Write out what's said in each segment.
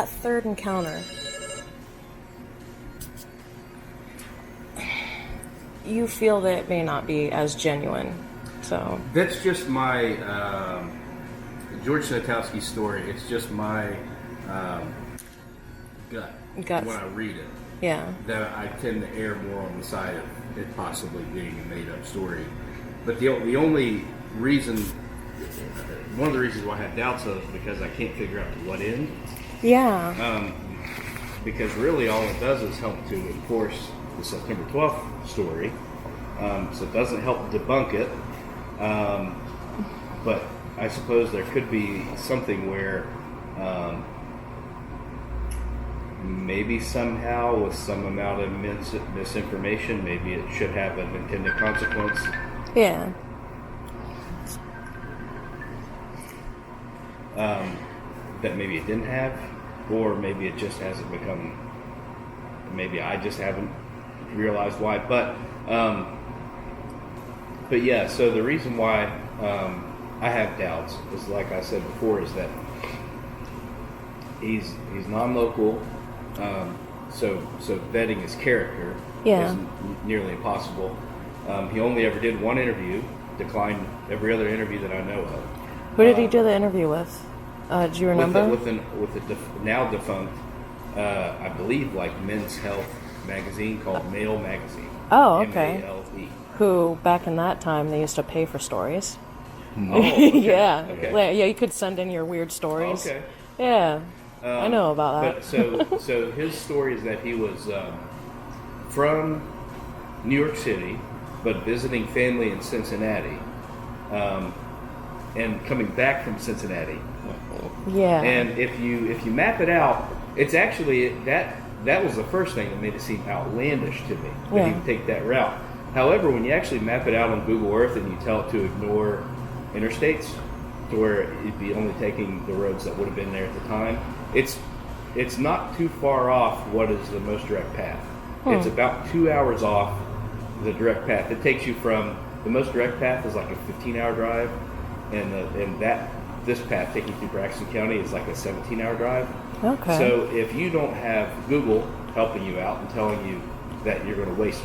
that third encounter, you feel that it may not be as genuine. So that's just my George Snotowski's story. It's just my gut when I read it. Yeah. That I tend to err more on the side of it possibly being a made-up story. But the only reason, one of the reasons why I have doubts of it is because I can't figure out to what end. Yeah. Because really all it does is help to enforce the September 12th story. So it doesn't help debunk it. But I suppose there could be something where maybe somehow with some amount of misinformation, maybe it should have an intended consequence. Yeah. That maybe it didn't have, or maybe it just hasn't become, maybe I just haven't realized why. But yeah, so the reason why I have doubts is, like I said before, is that he's non-local, so vetting his character is nearly impossible. He only ever did one interview, declined every other interview that I know of. Who did he do the interview with? Do you remember? With the now defunct, I believe, like Men's Health magazine called Male Magazine. Oh, okay. M-A-L-E. Who, back in that time, they used to pay for stories. Oh, okay. Yeah. Okay. Yeah, you could send in your weird stories. Okay. Yeah. I know about that. But so his story is that he was from New York City, but visiting family in Cincinnati, and coming back from Cincinnati. Yeah. And if you map it out, it's actually that was the first thing that made it seem outlandish to me that he would take that route. However, when you actually map it out on Google Earth and you tell it to ignore interstates, to where it'd be only taking the roads that would have been there at the time, it's not too far off what is the most direct path. It's about 2 hours off the direct path. It takes you from, the most direct path is like a 15-hour drive, and this path taking you through Braxton County is like a 17-hour drive. Okay. So if you don't have Google helping you out and telling you that you're going to waste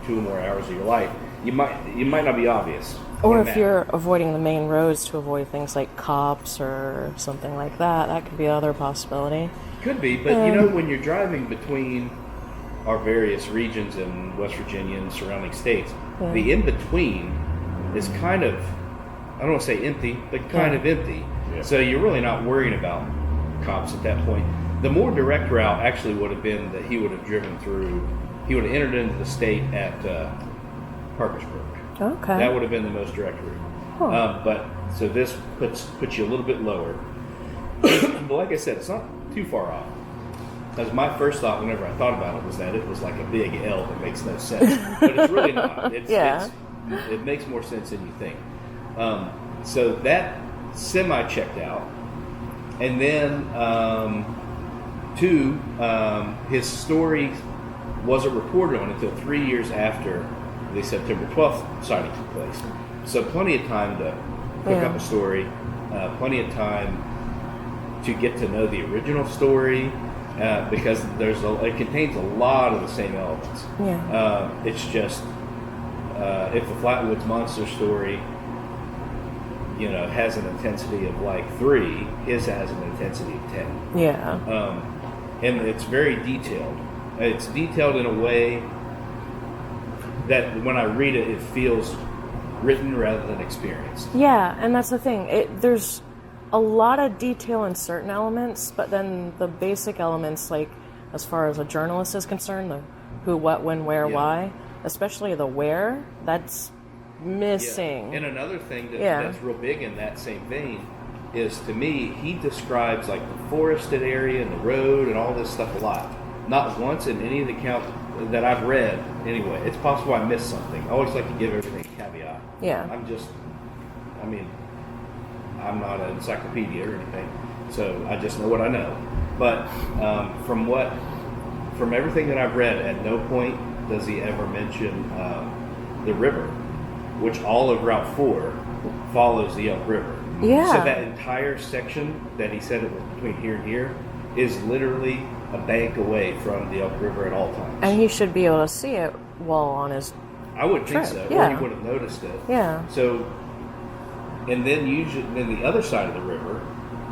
2 more hours of your life, you might not be obvious. Or if you're avoiding the main roads to avoid things like cops or something like that, that could be another possibility. Could be, but when you're driving between our various regions in West Virginia and surrounding states, the in-between is kind of, I don't want to say empty, but kind of empty. Yeah. So you're really not worrying about cops at that point. The more direct route actually would have been that he would have driven through, he would have entered into the state at Parkersburg. Okay. That would have been the most direct route. Huh. But so this puts you a little bit lower. But like I said, it's not too far off. Because my first thought, whenever I thought about it, was that it was like a big L that makes no sense. But it's really not. It makes more sense than you think. So that semi-checked out. And then, his story wasn't reported on until 3 years after the September 12th sighting took place. So plenty of time to cook up a story, plenty of time to get to know the original story, because it contains a lot of the same elements. Yeah. It's just if the Flatwoods monster story, has an intensity of like 3, his has an intensity of 10. Yeah. And it's very detailed. It's detailed in a way that when I read it, it feels written rather than experienced. Yeah, and that's the thing. There's a lot of detail in certain elements, but then the basic elements, like as far as a journalist is concerned, the who, what, when, where, why, especially the where, that's missing. Yeah. And another thing that's real big in that same vein is, to me, he describes like the forested area and the road and all this stuff a lot. Not once in any of the accounts that I've read, anyway. It's possible I missed something. I always like to give everything a caveat. Yeah. I'm not an encyclopedia or anything, so I just know what I know. But from everything that I've read, at no point does he ever mention the river, which all of Route 4 follows the Elk River. Yeah. So that entire section that he said it was between here and here is literally a bank away from the Elk River at all times. And he should be able to see it while on his I would think trip. so. Yeah. Or he would have noticed it. Yeah. So, and then then the other side of the river,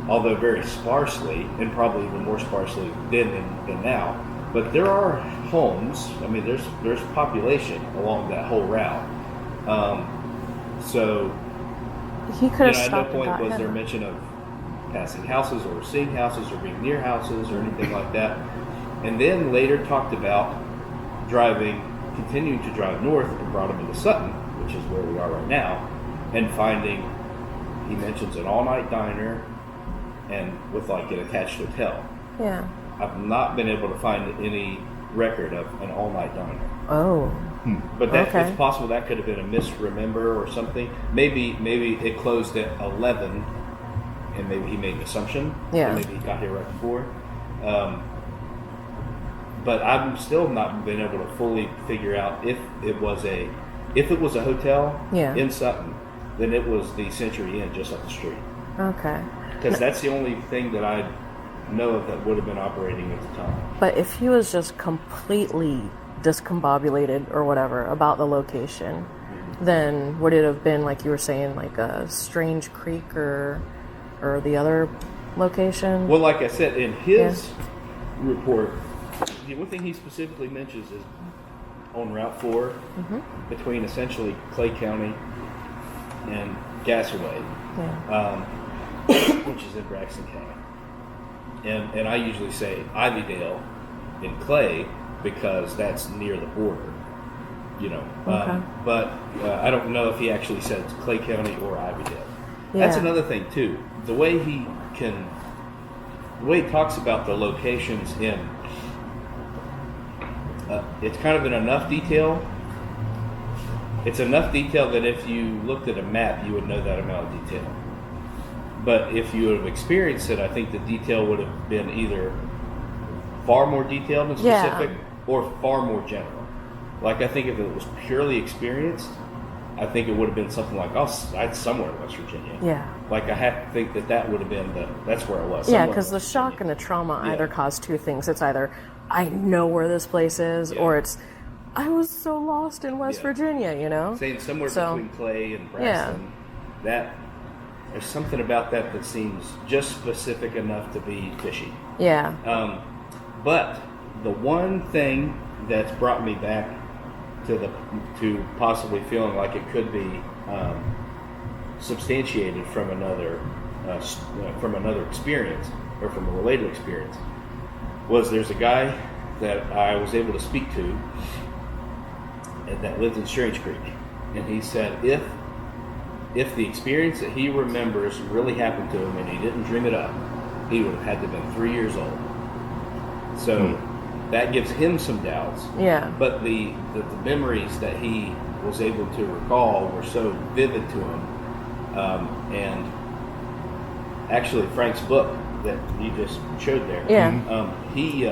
although very sparsely, and probably even more sparsely then than now, but there are homes. I mean, there's population along that whole route. So he could have at no stopped point and got was there him. mention of passing houses or seeing houses or being near houses or anything like that. And then later talked about continuing to drive north, and brought him into Sutton, which is where we are right now, and finding, he mentions an all-night diner and with like an attached hotel. Yeah. I've not been able to find any record of an all-night diner. Oh. But Okay. it's possible that could have been a misremember or something. Maybe it closed at 11, and maybe he made an assumption. Yeah. Maybe he got here right before. But I've still not been able to fully figure out if it was a hotel in Sutton, then it was the Century Inn just up the street. Okay. Because that's the only thing that I know of that would have been operating at the time. But if he was just completely discombobulated or whatever about the location, then would it have been, like you were saying, like a Strange Creek or the other location? Well, like I said, in his report, the one thing he specifically mentions is on Route 4, between essentially Clay County and Gasaway, which is in Braxton County. And I usually say Ivydale in Clay because that's near the border, but I don't know if he actually said it's Clay County or Ivydale. Yeah. That's another thing too. The way he talks about the locations in, it's kind of in enough detail. It's enough detail that if you looked at a map, you would know that amount of detail. But if you would have experienced it, I think the detail would have been either far more detailed and specific or far more general. Like, I think if it was purely experienced, I think it would have been something like, it's somewhere in West Virginia. Yeah. Like, I have to think that would have been that's where it was. Yeah, because the shock and the trauma either cause two things. It's either, I know where this place is, or it's, I was so lost in West Virginia, Saying somewhere between Clay and Braxton, that there's something about that seems just specific enough to be fishy. Yeah. But the one thing that's brought me back to possibly feeling like it could be substantiated from another experience or from a related experience was there's a guy that I was able to speak to that lived in Strange Creek, and he said if the experience that he remembers really happened to him and he didn't dream it up, he would have had to have been 3 years old. So that gives him some doubts. Yeah. But the memories that he was able to recall were so vivid to him. And actually, Frank's book that you just showed there, he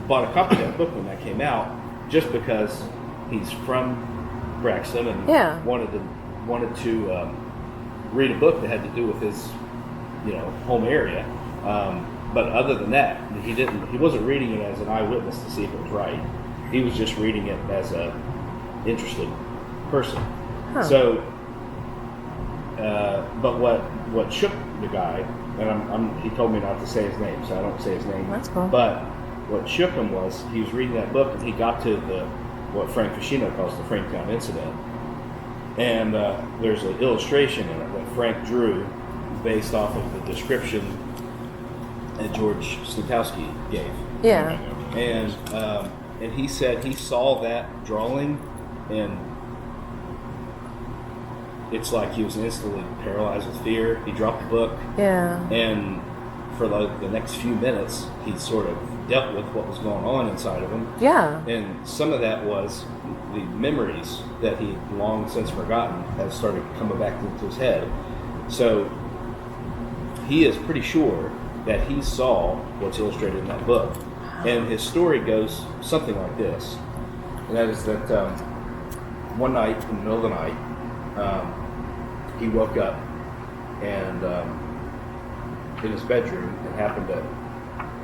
bought a copy of that book when that came out just because he's from Braxton and wanted to read a book that had to do with his home area. But other than that, he wasn't reading it as an eyewitness to see if it was right. He was just reading it as a interested person. Huh. So, but what shook the guy, and he told me not to say his name, so I don't say his name. That's cool. But what shook him was he was reading that book and he got to what Frank Ficino calls the Franktown incident, and there's an illustration in it that Frank drew based off of the description that George Slutowski gave. Yeah. And he said he saw that drawing, and it's like he was instantly paralyzed with fear. He dropped the book. Yeah. And for the next few minutes, he sort of dealt with what was going on inside of him. Yeah. And some of that was the memories that he long since forgotten have started coming back into his head. So he is pretty sure that he saw what's illustrated in that book. And his story goes something like this. And that is that one night, in the middle of the night, he woke up and in his bedroom and happened to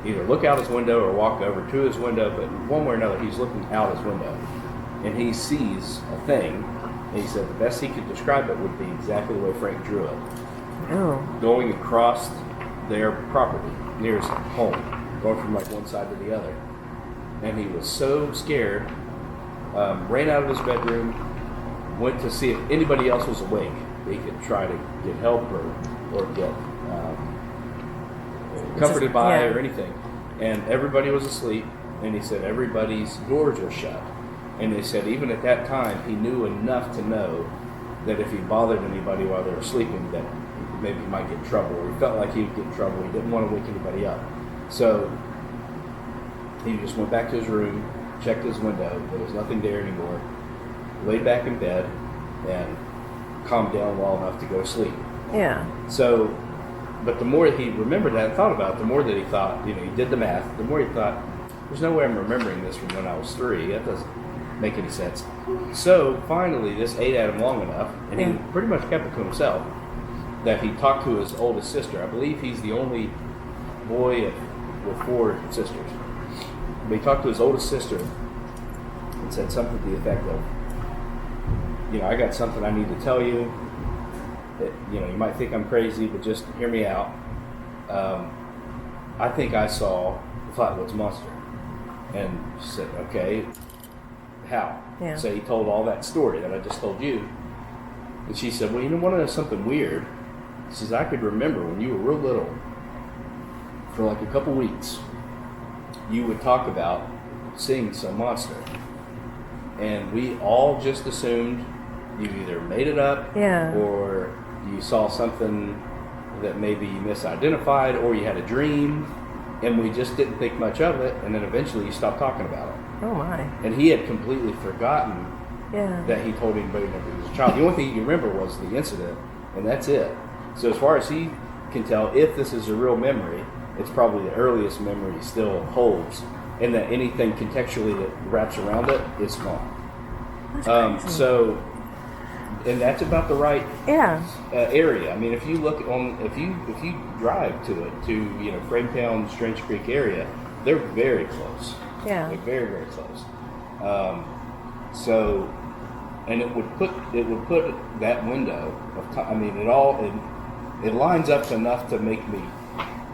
either look out his window or walk over to his window, but one way or another, he's looking out his window. And he sees a thing, and he said the best he could describe it would be exactly the way Frank drew it. Oh. Going across their property, near his home, going from like one side to the other. And he was so scared, ran out of his bedroom, went to see if anybody else was awake. He could try to get help or get comforted by or anything. And everybody was asleep, and he said everybody's doors were shut. And they said even at that time, he knew enough to know that if he bothered anybody while they were sleeping, that maybe he might get in trouble, or he felt like he would get in trouble. He didn't want to wake anybody up. So he just went back to his room, checked his window. There was nothing there anymore. Laid back in bed and calmed down well enough to go to sleep. Yeah. So, but the more he remembered that and thought about it, the more that he thought, he did the math, the more he thought, there's no way I'm remembering this from when I was 3. That doesn't make any sense. So finally, this ate at him long enough, and he pretty much kept it to himself, that he talked to his oldest sister. I believe he's the only boy with 4 sisters. But he talked to his oldest sister and said something to the effect of, I got something I need to tell you. That, you might think I'm crazy, but just hear me out. I think I saw the Flatwoods monster. And she said, okay, how? Yeah. So he told all that story that I just told you. And she said, well, want to know something weird? She says, I could remember when you were real little, for like a couple weeks, you would talk about seeing some monster. And we all just assumed you either made it up, or you saw something that maybe you misidentified, or you had a dream, and we just didn't think much of it, and then eventually you stopped talking about it. Oh my. And he had completely forgotten that he told anybody whenever he was a child. The only thing he could remember was the incident, and that's it. So as far as he can tell, if this is a real memory, it's probably the earliest memory he still holds, and that anything contextually that wraps around it is gone. So, and that's about the right area. I mean, if you look on, if you drive to it, to Frametown, Strange Creek area, they're very close. Yeah, they're very, very close. So, and it would put that window of time. I mean, it lines up enough to make me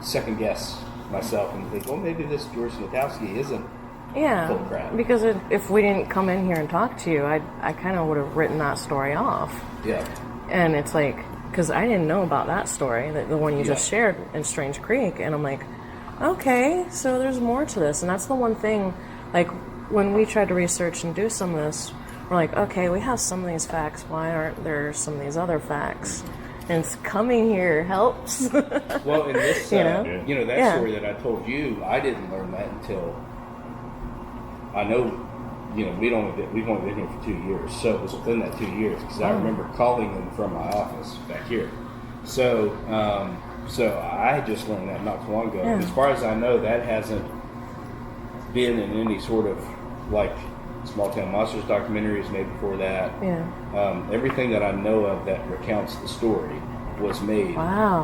second guess myself and think, well, maybe this George Snitowski isn't full of crap. Because if we didn't come in here and talk to you, I kind of would have written that story off. Yeah. And it's like, because I didn't know about that story, the one you just shared in Strange Creek, and I'm like, okay, so there's more to this. And that's the one thing, like, when we tried to research and do some of this, we're like, okay, we have some of these facts, why aren't there some of these other facts? And coming here helps. Well, in this, that story that I told you, I didn't learn that until, I know, we've only been here for 2 years, so it was within that 2 years, because I remember calling them from my office back here. So I just learned that not too long ago. Yeah. As far as I know, that hasn't been in any sort of, like, Small Town Monsters documentaries made before that. Yeah. Everything that I know of that recounts the story was made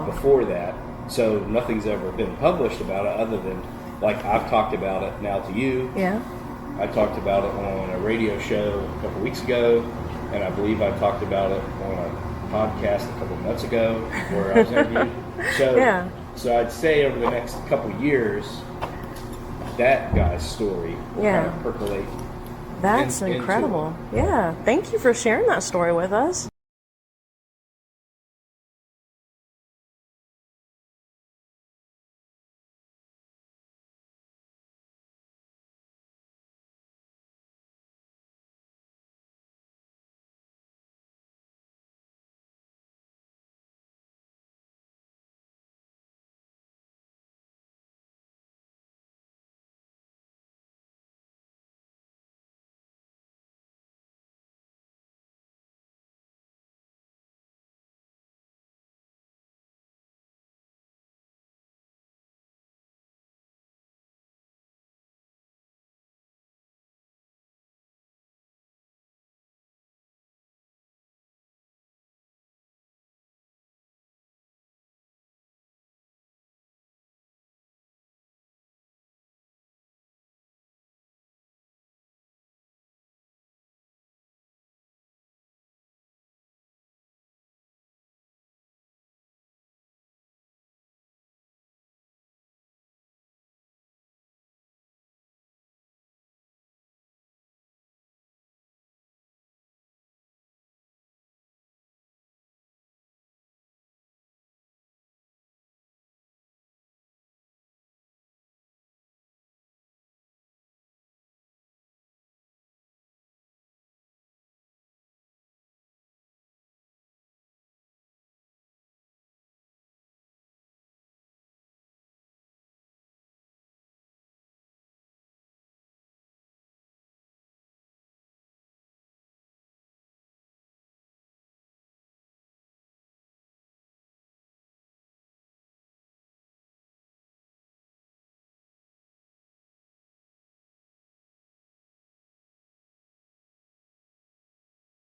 before that. So nothing's ever been published about it other than, like, I've talked about it now to you. Yeah. I talked about it on a radio show a couple weeks ago, and I believe I talked about it on a podcast a couple months ago where I was interviewed. So I'd say over the next couple years, that guy's story will kind of percolate. That's incredible. Yeah. Thank you for sharing that story with us.